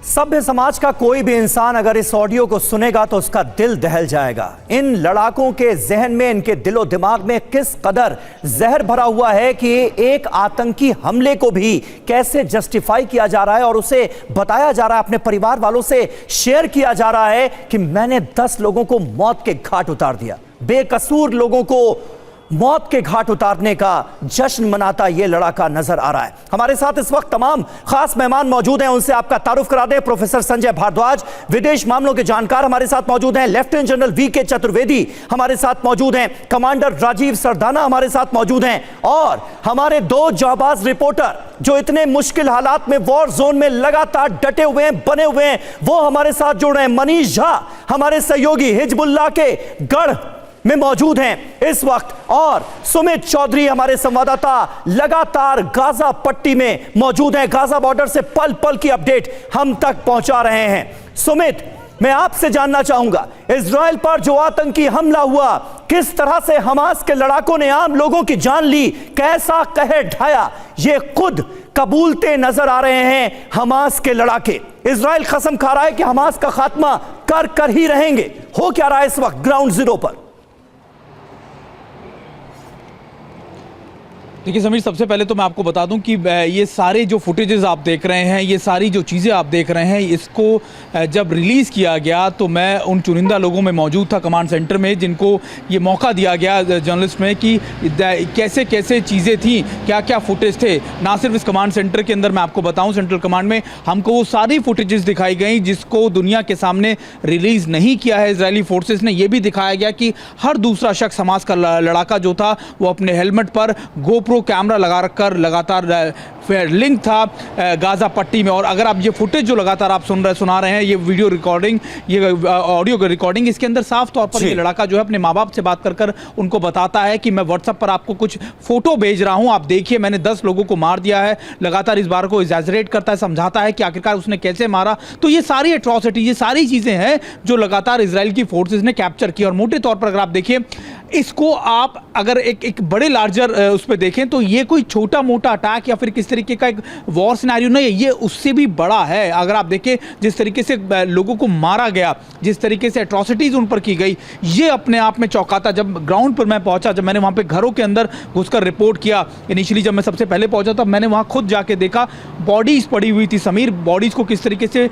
सभ्य समाज का कोई भी इंसान अगर इस ऑडियो को सुनेगा तो उसका दिल दहल जाएगा। इन लड़ाकों के जहन में, इनके दिलो दिमाग में किस कदर जहर भरा हुआ है कि एक आतंकी हमले को भी कैसे जस्टिफाई किया जा रहा है और उसे बताया जा रहा है, अपने परिवार वालों से शेयर किया जा रहा है कि मैंने 10 लोगों को मौत के घाट उतार दिया। बेकसूर लोगों को मौत के घाट उतारने का जश्न मनाता यह लड़ाका नजर आ रहा है। हमारे साथ इस वक्त तमाम खास मेहमान मौजूद हैं, उनसे आपका तारुफ करा दें। प्रोफेसर संजय भारद्वाज, विदेश मामलों के जानकार, हमारे साथ मौजूद हैं। लेफ्टिनेंट जनरल वीके चतुर्वेदी हमारे साथ मौजूद हैं। कमांडर राजीव सरदाना हमारे साथ मौजूद हैं। और हमारे 2 जाबाज रिपोर्टर जो इतने मुश्किल हालात में, वॉर जोन में लगातार डटे हुए हैं, बने हुए हैं, वो हमारे साथ जुड़ रहे हैं। मनीष झा हमारे सहयोगी हिजबुल्लाह के गढ़ में मौजूद हैं इस वक्त, और सुमित चौधरी हमारे संवाददाता लगातार गाजा पट्टी में मौजूद हैं। गाजा बॉर्डर से पल पल की अपडेट हम तक पहुंचा रहे हैं। सुमित, मैं आपसे जानना चाहूंगा, इजराइल पर जो आतंकी हमला हुआ, किस तरह से हमास के लड़ाकों ने आम लोगों की जान ली, कैसा कहर ढाया, ये खुद कबूलते नजर आ रहे हैं हमास के लड़ाके। इजराइल कसम खा रहा है कि हमास का खात्मा कर ही रहेंगे। हो क्या रहा है इस वक्त ग्राउंड जीरो पर? देखिए समीर, सबसे पहले तो मैं आपको बता दूं कि ये सारे जो फुटेजेस आप देख रहे हैं, ये सारी जो चीज़ें आप देख रहे हैं, इसको जब रिलीज़ किया गया तो मैं उन चुनिंदा लोगों में मौजूद था कमांड सेंटर में, जिनको ये मौका दिया गया जर्नलिस्ट में कि कैसे कैसे चीज़ें थी, क्या क्या फुटेज थे। ना सिर्फ इस कमांड सेंटर के अंदर, मैं आपको बताऊँ सेंट्रल कमांड में हमको वो सारी फुटेजेस दिखाई गई जिसको दुनिया के सामने रिलीज़ नहीं किया है इजरायली फोर्सेस ने। ये भी दिखाया गया कि हर दूसरा शख्स, हमास का लड़ाका जो था, वो अपने हेलमेट पर गोप्रो कैमरा लगा रखकर लगातार लिंक था गाजा पट्टी में। और अगर आप ये फुटेज जो लगातार आप सुना रहे हैं, ये वीडियो रिकॉर्डिंग, ये ऑडियो रिकॉर्डिंग, इसके अंदर साफ तौर पर ये लड़का जो है अपने माँ बाप से बात कर उनको बताता है कि मैं व्हाट्सएप पर आपको कुछ फोटो भेज रहा हूं, आप देखिए मैंने 10 लोगों को मार दिया है। लगातार इस बार को एग्जैजरेट करता है, समझाता है कि आखिरकार उसने कैसे मारा। तो ये सारी एट्रॉसिटी, ये सारी चीजें हैं जो लगातार इजराइल की फोर्सेस ने कैप्चर की। और मोटे तौर पर अगर आप देखिए इसको, आप अगर एक बड़े लार्जर उस पर देखें तो ये कोई छोटा मोटा अटैक या फिर किस तरीके का एक वॉर सिनेरियो नहीं है, ये उससे भी बड़ा है। अगर आप देखें जिस तरीके से लोगों को मारा गया, जिस तरीके से एट्रॉसिटीज उन पर की गई, ये अपने आप में चौंकाता। जब ग्राउंड पर मैं पहुंचा, जब मैंने वहां पे घरों के अंदर घुसकर रिपोर्ट किया, इनिशियली जब मैं सबसे पहले पहुंचा तब मैंने वहां खुद जाके देखा, बॉडीज पड़ी हुई थी समीर, बॉडीज को किस तरीके से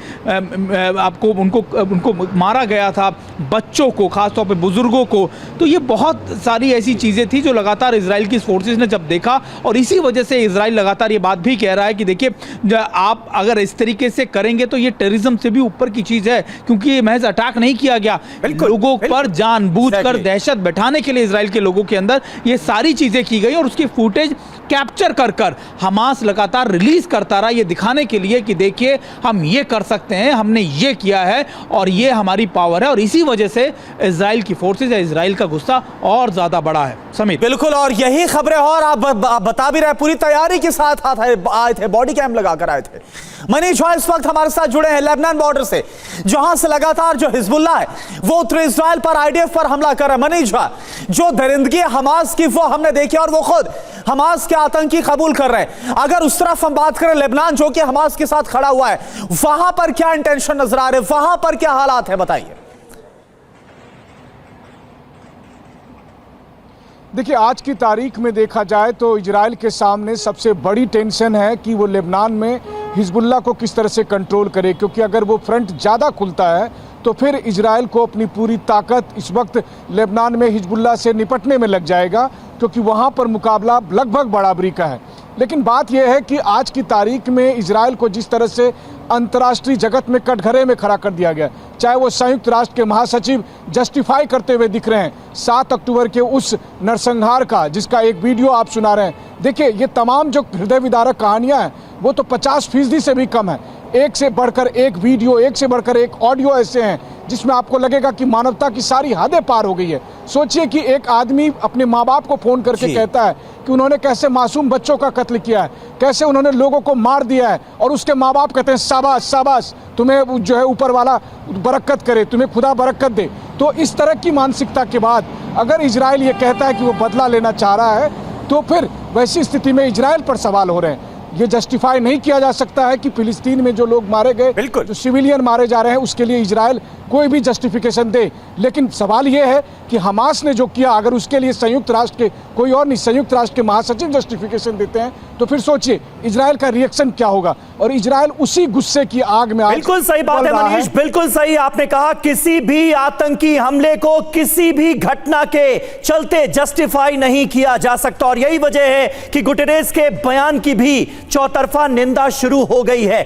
आपको उनको मारा गया था, बच्चों को, खासतौर पर बुजुर्गों को। तो ये बहुत सारी ऐसी चीजें थी जो लगातार इजराइल की फोर्सेस ने जब देखा, और इसी वजह से इजराइल लगातार ये बात भी कह रहा है कि देखिए आप अगर इस तरीके से करेंगे तो ये टेररिज्म से भी ऊपर की चीज है, क्योंकि ये महज अटैक नहीं किया गया, लोगों पर जानबूझकर दहशत बैठाने के लिए इजराइल के लोगों के अंदर ये सारी चीजें की गई। और उसकी फुटेज कैप्चर कर हमास लगातार रिलीज करता रहा, ये दिखाने के लिए कि देखिए हम ये कर सकते हैं, हमने ये किया है और ये हमारी पावर है। और इसी वजह से इजराइल की फोर्सेज या इजराइल का गुस्सा और ज्यादा बड़ा है। समीर, बिल्कुल, और यही खबरें, और आप बता भी रहे, पूरी तैयारी के साथ आए थे, बॉडी कैम लगाकर आए थे। मनीष झा इस वक्त हमारे साथ जुड़े हैं लेबनान बॉर्डर से, जहां से लगातार जो हिजबुल्लाह है वो उत्तरी इजराइल पर, आईडीएफ पर हमला कर रहा है। मनीष झा, जो दरिंदगी हमास की वो हमने देखी, और वो खुद हमास के आतंकी कबूल कर रहे हैं। अगर उस तरफ हम बात करें लेबनान जो कि हमास के साथ खड़ा हुआ है, वहां पर क्या इंटेंशन नजर आ रहे हैं, वहां पर क्या हालात है, बताइए। देखिए, आज की तारीख में देखा जाए तो इजराइल के सामने सबसे बड़ी टेंशन है कि वो लेबनान में हिजबुल्लाह को किस तरह से कंट्रोल करे, क्योंकि अगर वो फ्रंट ज़्यादा खुलता है तो फिर इजराइल को अपनी पूरी ताकत इस वक्त लेबनान में हिजबुल्लाह से निपटने में लग जाएगा, क्योंकि वहाँ पर मुकाबला लगभग बराबरी का है। लेकिन बात यह है कि आज की तारीख में इजराइल को जिस तरह से अंतर्राष्ट्रीय जगत में कटघरे में खड़ा कर दिया गया, चाहे वो संयुक्त राष्ट्र के महासचिव जस्टिफाई करते हुए दिख रहे हैं 7 अक्टूबर के उस नरसंहार का, जिसका एक वीडियो आप सुना रहे हैं। देखिए, ये तमाम जो हृदय विदारक कहानियां हैं वो तो 50% से भी कम है। एक से बढ़कर एक वीडियो, एक से बढ़कर एक ऑडियो ऐसे हैं जिसमें आपको लगेगा कि मानवता की सारी हदें पार हो गई है। सोचिए कि एक आदमी अपने माँ बाप को फोन करके कहता है कि उन्होंने कैसे मासूम बच्चों का कत्ल किया है, कैसे उन्होंने लोगों को मार दिया है, और उसके माँ बाप कहते हैं शाबाश शाबाश, तुम्हें जो है ऊपर वाला बरकत करे, तुम्हें खुदा बरकत दे। तो इस तरह की मानसिकता के बाद अगर इजराइल ये कहता है कि वो बदला लेना चाह रहा है, तो फिर वैसी स्थिति में इजराइल पर सवाल हो रहे हैं। ये जस्टिफाई नहीं किया जा सकता है कि फिलिस्तीन में जो लोग मारे गए, बिल्कुल। जो सिविलियन मारे जा रहे हैं, उसके लिए इजराइल कोई भी जस्टिफिकेशन दे। लेकिन सवाल ये है कि हमास ने जो किया, अगर उसके लिए संयुक्त राष्ट्र के कोई और नहीं, संयुक्त राष्ट्र के महासचिव जस्टिफिकेशन देते हैं, तो फिर सोचिए इजराइल का रिएक्शन क्या होगा। और इजराइल उसी गुस्से की आग में आज बिल्कुल सही बात उबल है रहा मनीष, बिल्कुल सही आपने कहा। किसी भी आतंकी हमले को किसी भी घटना के चलते जस्टिफाई नहीं किया जा सकता, और यही वजह है कि गुटेरेस के बयान की भी चौतरफा निंदा शुरू हो गई है।